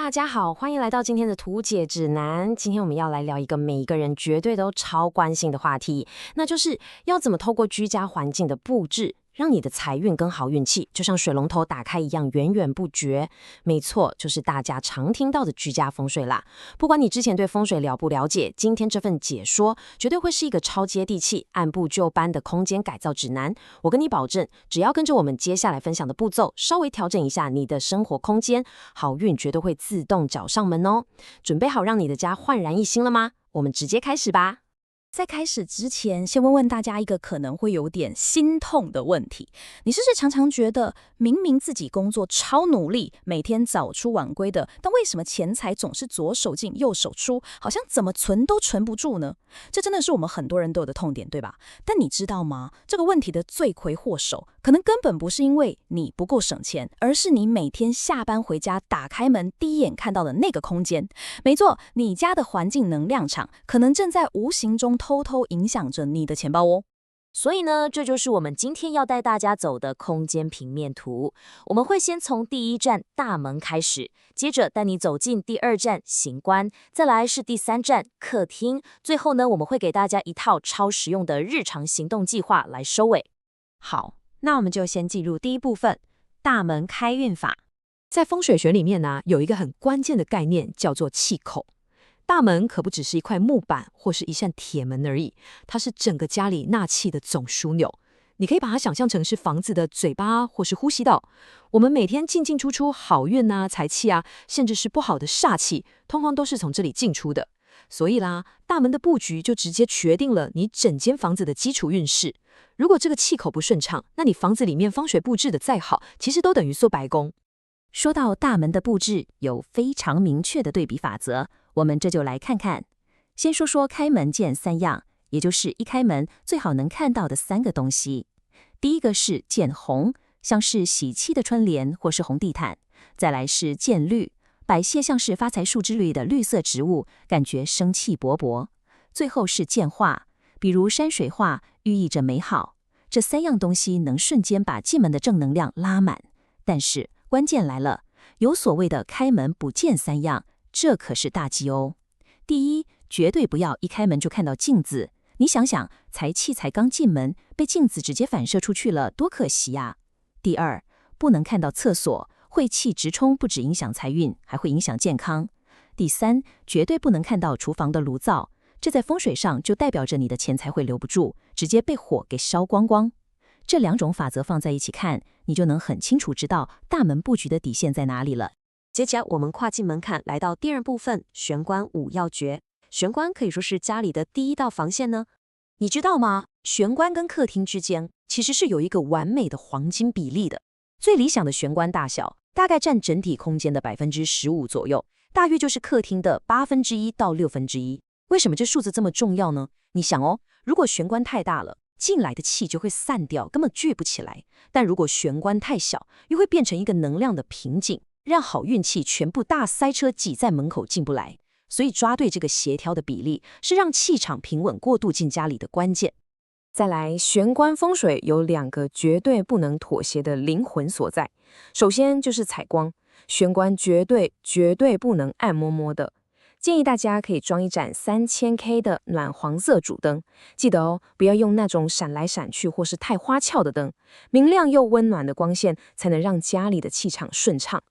大家好，欢迎来到今天的图解指南。今天我们要来聊一个每一个人绝对都超关心的话题，那就是要怎么透过居家环境的布置，让你的财运跟好运气就像水龙头打开一样源源不绝。没错，就是大家常听到的居家风水啦。不管你之前对风水了不了解，今天这份解说绝对会是一个超接地气、按部就班的空间改造指南。我跟你保证，只要跟着我们接下来分享的步骤，稍微调整一下你的生活空间，好运绝对会自动找上门哦。准备好让你的家焕然一新了吗？我们直接开始吧。在开始之前，先问问大家一个可能会有点心痛的问题：你是不是常常觉得，明明自己工作超努力，每天早出晚归的，但为什么钱财总是左手进右手出，好像怎么存都存不住呢？这真的是我们很多人都有的痛点，对吧？但你知道吗？这个问题的罪魁祸首，可能根本不是因为你不够省钱，而是你每天下班回家打开门，第一眼看到的那个空间。没错，你家的环境能量场，可能正在无形中偷偷影响着你的钱包哦。所以呢，这就是我们今天要带大家走的空间平面图。我们会先从第一站大门开始，接着带你走进第二站行官，再来是第三站客厅，最后呢，我们会给大家一套超实用的日常行动计划来收尾。好，那我们就先进入第一部分，大门开运法。在风水学里面呢，有一个很关键的概念叫做气口。大门可不只是一块木板或是一扇铁门而已，它是整个家里纳气的总枢纽。你可以把它想象成是房子的嘴巴或是呼吸道。我们每天进进出出，好运啊、财气啊，甚至是不好的煞气，通常都是从这里进出的。所以啦，大门的布局就直接决定了你整间房子的基础运势。如果这个气口不顺畅，那你房子里面风水布置的再好，其实都等于做白工。说到大门的布置，有非常明确的对比法则，我们这就来看看。先说说开门见三样，也就是一开门最好能看到的三个东西。第一个是见红，像是喜气的春联或是红地毯；再来是见绿，摆些像是发财树之类的绿色植物，感觉生气勃勃；最后是见画，比如山水画，寓意着美好。这三样东西能瞬间把进门的正能量拉满。但是关键来了，有所谓的开门不见三样，这可是大忌哦。第一，绝对不要一开门就看到镜子。你想想，财气才刚进门，被镜子直接反射出去了，多可惜呀。第二，不能看到厕所，晦气直冲不只影响财运，还会影响健康。第三，绝对不能看到厨房的炉灶，这在风水上就代表着你的钱财会留不住，直接被火给烧光光。这两种法则放在一起看，你就能很清楚知道大门布局的底线在哪里了。接着我们跨进门槛，来到第二部分，玄关五要诀。玄关可以说是家里的第一道防线呢。你知道吗？玄关跟客厅之间其实是有一个完美的黄金比例的。最理想的玄关大小大概占整体空间的15%左右，大约就是客厅的1/8到1/6。为什么这数字这么重要呢？你想哦，如果玄关太大了，进来的气就会散掉，根本聚不起来。但如果玄关太小，又会变成一个能量的瓶颈，让好运气全部大塞车挤在门口进不来。所以抓对这个协调的比例，是让气场平稳过渡进家里的关键。再来，玄关风水有2个绝对不能妥协的灵魂所在。首先就是采光，玄关绝对不能暗摸摸的。建议大家可以装一盏3000K 的暖黄色主灯，记得哦，不要用那种闪来闪去或是太花俏的灯，明亮又温暖的光线才能让家里的气场顺畅。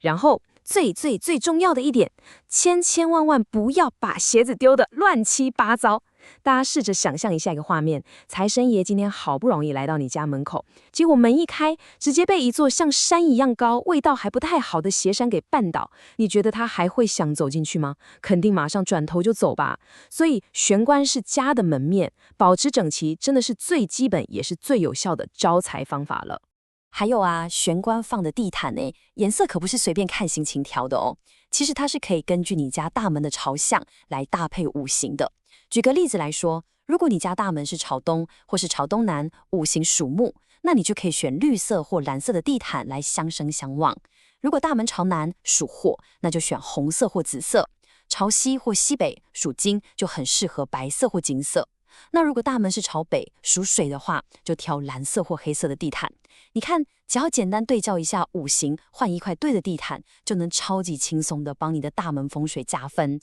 然后最重要的一点，千万不要把鞋子丢得乱七八糟。大家试着想象一下一个画面，财神爷今天好不容易来到你家门口，结果门一开，直接被一座像山一样高、味道还不太好的鞋山给绊倒。你觉得他还会想走进去吗？肯定马上转头就走吧。所以玄关是家的门面，保持整齐真的是最基本也是最有效的招财方法了。还有啊，玄关放的地毯呢，颜色可不是随便看心情挑的哦。其实它是可以根据你家大门的朝向来搭配五行的。举个例子来说，如果你家大门是朝东或是朝东南，五行属木，那你就可以选绿色或蓝色的地毯来相生相旺。如果大门朝南属火，那就选红色或紫色。朝西或西北属金，就很适合白色或金色。那如果大门是朝北，属水的话，就挑蓝色或黑色的地毯。你看，只要简单对照一下五行，换一块对的地毯，就能超级轻松的帮你的大门风水加分。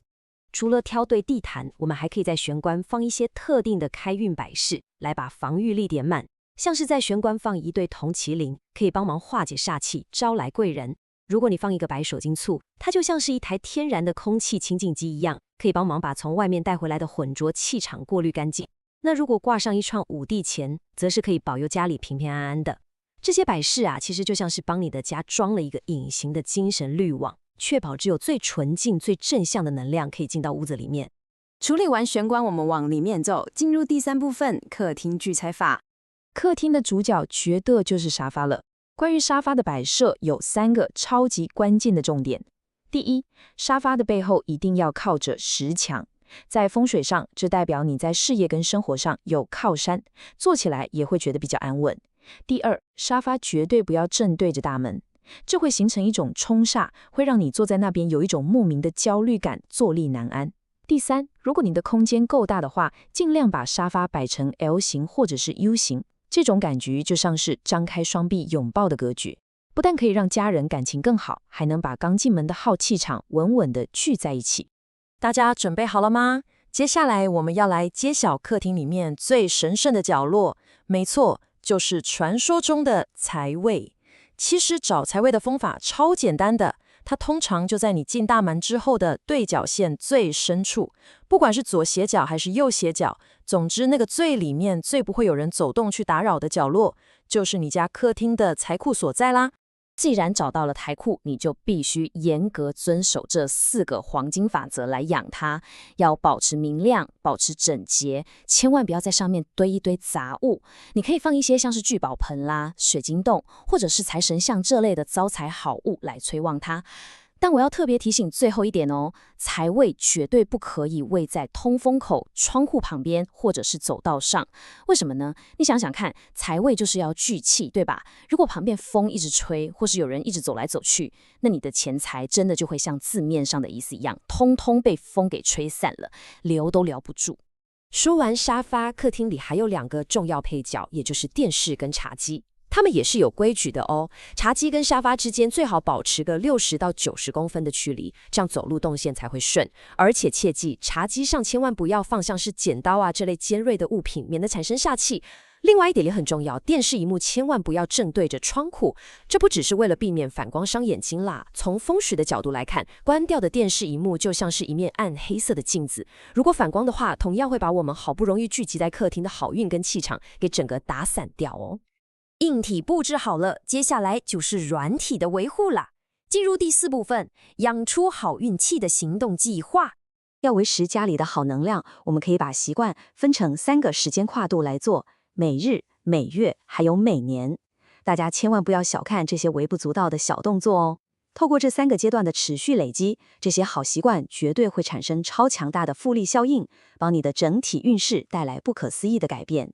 除了挑对地毯，我们还可以在玄关放一些特定的开运摆饰，来把防御力点满。像是在玄关放一对铜麒麟，可以帮忙化解煞气，招来贵人。如果你放一个白手巾簇，它就像是一台天然的空气清净机一样，可以帮忙把从外面带回来的混浊气场过滤干净。那如果挂上一串五帝钱，则是可以保佑家里平平安安的。这些摆饰啊，其实就像是帮你的家装了一个隐形的精神滤网，确保只有最纯净、最正向的能量可以进到屋子里面。处理完玄关，我们往里面走，进入第3部分客厅聚财法。客厅的主角绝对就是沙发了。关于沙发的摆设有3个超级关键的重点。第一，沙发的背后一定要靠着实墙。在风水上，这代表你在事业跟生活上有靠山，坐起来也会觉得比较安稳。第二，沙发绝对不要正对着大门，这会形成一种冲煞，会让你坐在那边有一种莫名的焦虑感，坐立难安。第三，如果你的空间够大的话，尽量把沙发摆成 L 型或者是 U 型，这种感觉就像是张开双臂拥抱的格局，不但可以让家人感情更好，还能把刚进门的好气场稳稳地聚在一起。大家准备好了吗？接下来我们要来揭晓客厅里面最神圣的角落，没错，就是传说中的财位。其实找财位的方法超简单的，它通常就在你进大门之后的对角线最深处，不管是左斜角还是右斜角，总之那个最里面最不会有人走动去打扰的角落，就是你家客厅的财库所在啦。既然找到了财库，你就必须严格遵守这4个黄金法则来养它。要保持明亮，保持整洁，千万不要在上面堆一堆杂物。你可以放一些像是聚宝盆啦、水晶洞，或者是财神像这类的招财好物来催旺它。但我要特别提醒最后一点哦，财位绝对不可以位在通风口、窗户旁边或者是走道上。为什么呢？你想想看，财位就是要聚气，对吧？如果旁边风一直吹，或是有人一直走来走去，那你的钱财真的就会像字面上的意思一样，通通被风给吹散了，留都留不住。说完沙发，客厅里还有2个重要配角，也就是电视跟茶几。它们也是有规矩的哦。茶几跟沙发之间最好保持个60到90公分的距离，这样走路动线才会顺。而且切记，茶几上千万不要放像是剪刀啊这类尖锐的物品，免得产生煞气。另外一点也很重要，电视萤幕千万不要正对着窗户，这不只是为了避免反光伤眼睛啦。从风水的角度来看，关掉的电视萤幕就像是一面暗黑色的镜子，如果反光的话，同样会把我们好不容易聚集在客厅的好运跟气场给整个打散掉哦。硬体布置好了，接下来就是软体的维护啦。进入第4部分，养出好运气的行动计划。要维持家里的好能量，我们可以把习惯分成3个时间跨度来做：每日、每月还有每年。大家千万不要小看这些微不足道的小动作哦。透过这3个阶段的持续累积，这些好习惯绝对会产生超强大的复利效应，帮你的整体运势带来不可思议的改变。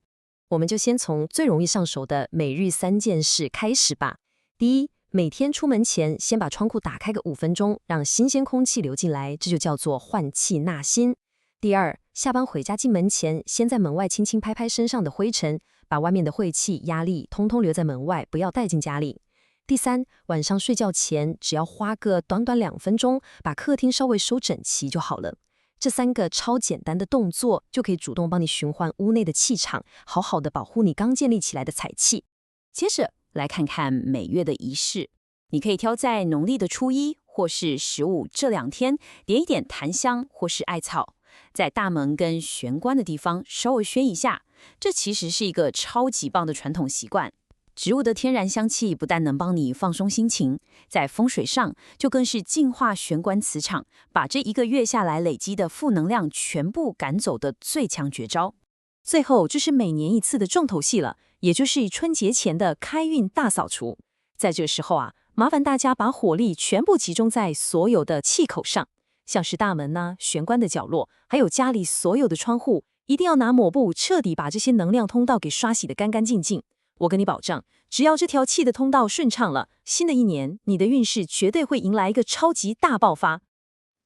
我们就先从最容易上手的每日3件事开始吧。第一，每天出门前先把窗户打开个5分钟，让新鲜空气流进来，这就叫做换气纳新。第二，下班回家进门前，先在门外轻轻拍拍身上的灰尘，把外面的晦气、压力通通留在门外，不要带进家里。第三，晚上睡觉前，只要花个短短2分钟，把客厅稍微收整齐就好了。这3个超简单的动作，就可以主动帮你循环屋内的气场，好好的保护你刚建立起来的财气。接着来看看每月的仪式，你可以挑在农历的初1或是15这2天，点一点檀香或是艾草，在大门跟玄关的地方稍微宣一下。这其实是一个超级棒的传统习惯。植物的天然香气不但能帮你放松心情，在风水上就更是净化玄关磁场，把这1个月下来累积的负能量全部赶走的最强绝招。最后就是每年一次的重头戏了，也就是春节前的开运大扫除。在这个时候啊，麻烦大家把火力全部集中在所有的气口上，像是大门啊、玄关的角落，还有家里所有的窗户，一定要拿抹布彻底把这些能量通道给刷洗得干干净净。我跟你保证，只要这条气的通道顺畅了，新的一年你的运势绝对会迎来一个超级大爆发。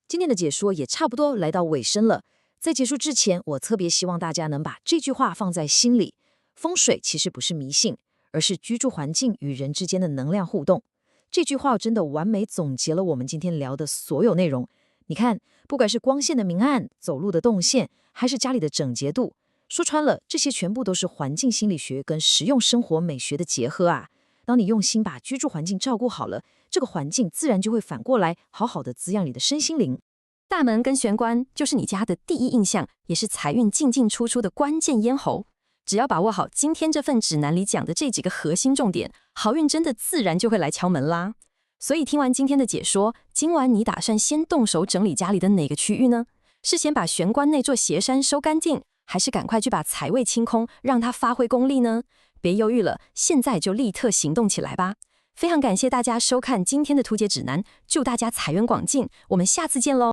今天的解说也差不多来到尾声了。在结束之前，我特别希望大家能把这句话放在心里：风水其实不是迷信，而是居住环境与人之间的能量互动。这句话真的完美总结了我们今天聊的所有内容。你看，不管是光线的明暗、走路的动线，还是家里的整洁度，说穿了，这些全部都是环境心理学跟实用生活美学的结合啊。当你用心把居住环境照顾好了，这个环境自然就会反过来好好的滋养你的身心灵。大门跟玄关就是你家的第一印象，也是财运进进出出的关键咽喉。只要把握好今天这份指南里讲的这几个核心重点，好运真的自然就会来敲门啦。所以听完今天的解说，今晚你打算先动手整理家里的哪个区域呢？是先把玄关那座邪山收干净，还是赶快去把财位清空，让它发挥功力呢？别犹豫了，现在就立刻行动起来吧！非常感谢大家收看今天的图解指南，祝大家财源广进，我们下次见喽！